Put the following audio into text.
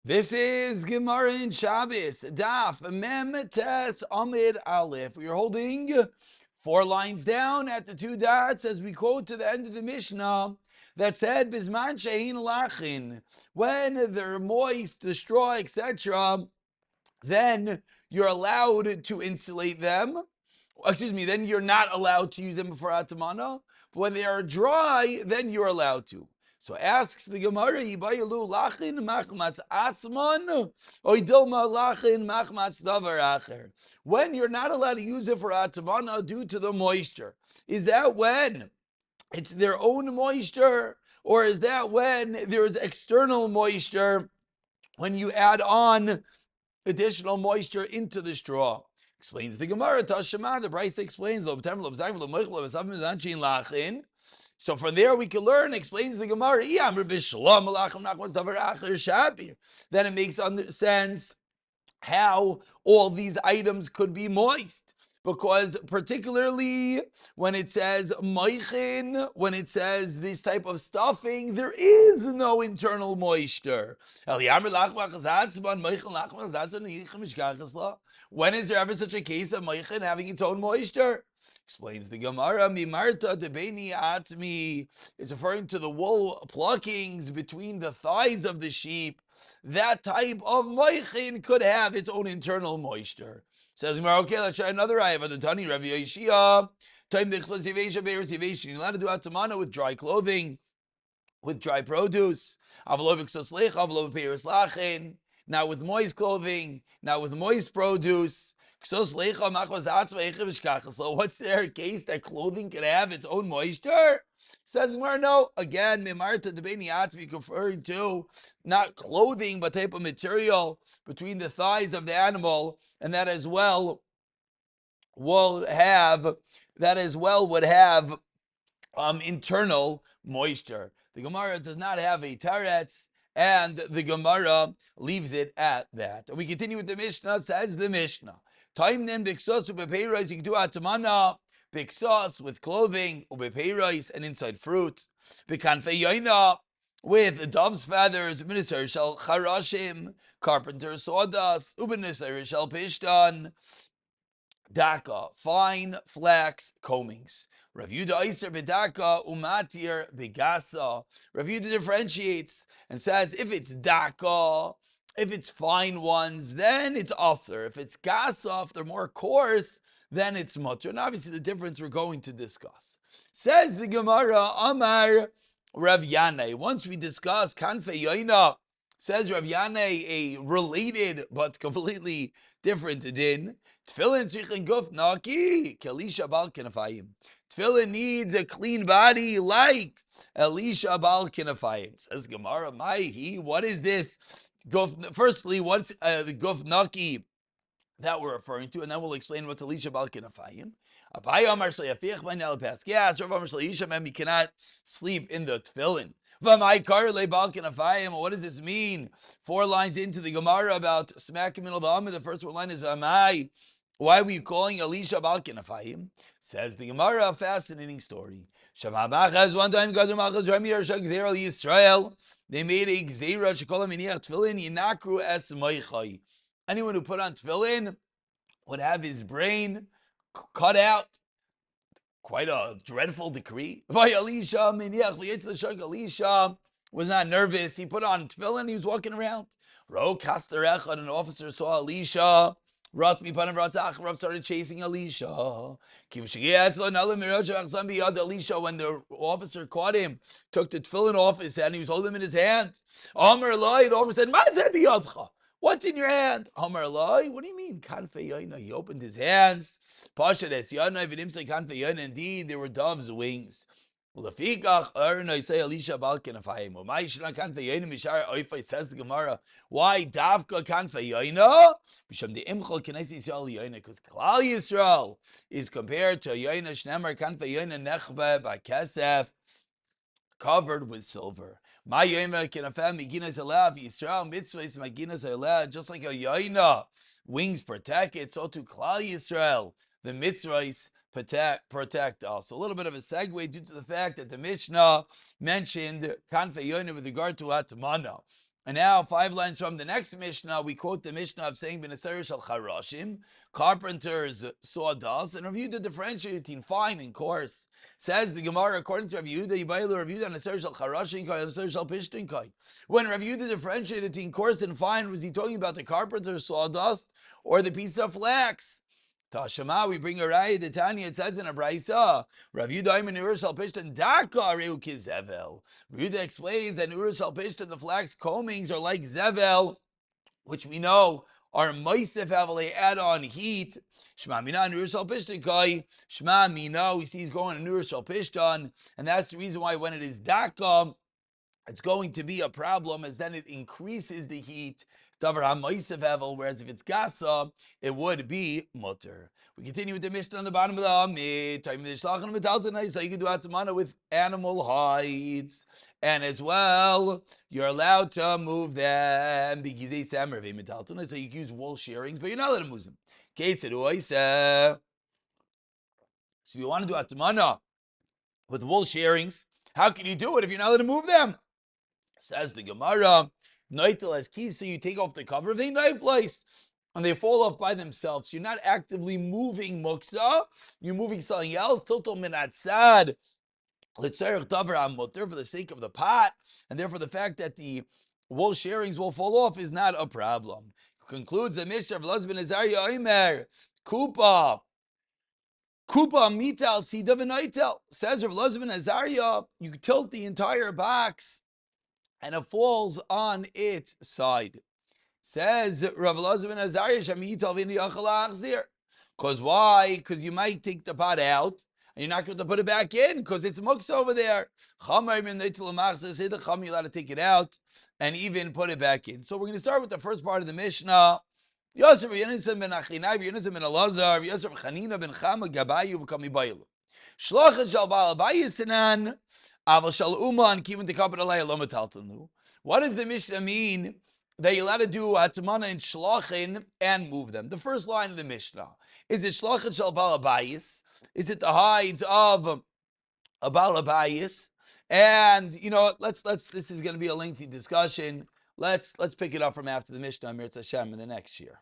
This is Gemara in Shabbos, Daf Mem Tes Amid Aleph. We are holding 4 lines down at the 2 dots as we quote to the end of the Mishnah that said, Bisman Shehin Lachin, when they're moist, the straw, etc., then you're allowed to insulate them. Then you're not allowed to use them for Atamana. But when they are dry, then you're allowed to. So asks the Gemara, Yibayalu lachin machmatz atzman, oidilma lachin machmatz davar acher. When you're not allowed to use it for atamana due to the moisture, is that when it's their own moisture, or is that when there is external moisture, when you add on additional moisture into the straw? Explains the Gemara, Tashema, the Bryce explains, so from there we can learn, explains the Gemara, then it makes sense how all these items could be moist. Because particularly when it says moichin, when it says this type of stuffing, there is no internal moisture. When is there ever such a case of moichin having its own moisture? Explains the Gemara, Mimarta debeni atmi. It's referring to the wool pluckings between the thighs of the sheep. That type of moichin could have its own internal moisture. Says Gemara, okay, let's try another ayah. But the Tani Rabbi Yeshia, time the you're allowed to do atamana with dry clothing, with dry produce. Now with moist clothing, now with moist produce. So what's their case that clothing can have its own moisture? Says Gemara, no. Again, mimarta debeni atvi, referring to not clothing but type of material between the thighs of the animal, and that as well would have internal moisture. The Gemara does not have a teretz, and the Gemara leaves it at that. And we continue with the Mishnah. Says the Mishnah, time then biksos ubepeiros, you can do atamana biksos with clothing, ubepeiros, and inside fruit, bekanfei yoina, with dove's feathers, minister shel charashim, carpenter sawdust, ubenisar shel pishtan, daka, fine flax combings. Rav Yehuda Iser bedaka umatir begasa. Rav Yehuda differentiates and says if it's daka, if it's fine ones, then it's aser. If it's gasa, if they're more coarse, then it's mutter. And obviously the difference we're going to discuss. Says the Gemara, Amar Rav Yanai. Once we discuss kanfei yoina, says Rav Yanai, a related but completely different din. Tefillin tzrichin guf naki, kelisha bal kenafayim. Tefillin needs a clean body like Elisha bal kenafayim. Says Gemara, what is this? Firstly, what's the guf naki that we're referring to, and then we'll explain what's Elisha bal kenafayim. Yes, Rav Amar Shleisha, you cannot sleep in the tefillin. What does this mean? 4 lines into the Gemara about smacking middle of the Amid. The first line is Amai. Why were you calling Elisha bal kenafayim? Says the Gemara, a fascinating story. One time, Yisrael, they made a gzeira shekola miniach tefillin yinakru es moichai. Anyone who put on tefillin would have his brain cut out. Quite a dreadful decree. Elisha was not nervous. He put on tefillin. He was walking around. Ro kasterechad, an officer saw Elisha. Rav started chasing Elisha. Elisha, when the officer caught him, took the tefillin off his hand. He was holding him in his hand. Amar Elai, the officer said, what's in your hand? Amar Elai, what do you mean? Kanfei yoina. He opened his hands. Indeed, there were dove's wings. Says the Gemara, why davka kanfei yoina? Because Klal Yisrael is compared to yoina shnemar kanfei yoina nechbe b'kesef, covered with silver. Just like a yoina, wings protect it, so to Klal Yisrael, the mitzvahs protect us. A little bit of a segue due to the fact that the Mishnah mentioned kanfei yoina with regard to atmana. And now, 5 lines from the next Mishnah, we quote the Mishnah of saying, "B'nesayer shel charashim," carpenters sawdust, and Rav Yehuda differentiated between fine and coarse. Says the Gemara, according to Rav Yehuda, Yibayil Rav Yehuda, "Nesayer shel charashim kai, nesayer shel pishtin kai." When Rav Yehuda differentiated between coarse and fine, was he talking about the carpenter's sawdust or the piece of flax? Tashama, we bring a raya to Tanya. It says in a brayso, Rav Yehuda Iman Urus al Pishtan Daka Reu Kizevel. Rav Yehuda explains that Urus al Pishtan, the flax combings, are like zevel, which we know are moisef havel. They add on heat. Shema mina Urus al Pishtan kai. Shema mina. We see he's going to Urus al Pishtan, and that's the reason why when it is Daka, it's going to be a problem, as then it increases the heat. Whereas if it's gasa, it would be mutter. We continue with the Mishnah on the bottom of the Amid. So you can do atamana with animal hides, and as well, you're allowed to move them. So you can use wool shearings, but you're not allowed to move them. So if you want to do atamana with wool shearings, how can you do it if you're not allowed to move them? Says the Gemara, Noitel as keys, so you take off the cover, they knife lice, and they fall off by themselves. You're not actively moving muksa, you're moving something else. Tilto minatzad, l'tzarech davar hamuter, for the sake of the pot, and therefore the fact that the wool shearings will fall off is not a problem. Concludes the Mishnah of Lazban Azariah Omer, Kupa mital sida v'noitel. Says Rav Lazban Azariah, you tilt the entire box and it falls on its side. Says Rav Elazar ben Azariah, because why? Because you might take the pot out and you're not going to put it back in because it's muksa over there. You're allowed to take it out and even put it back in. So we're going to start with the first part of the Mishnah. Yosef Yonasan ben Achinai, Yonasan ben Elazar, Yosef Chanina ben Chama Gabayu v'kami bayil. Shlachet shal ba'al bayisanan. What does the Mishnah mean that you're allowed to do atamana and shlachin and move them? The first line of the Mishnah, is it shlachin shal balabayis? Is it the hides of a balabayis? And this is going to be a lengthy discussion. Let's pick it up from after the Mishnah, Mirz Hashem, in the next year.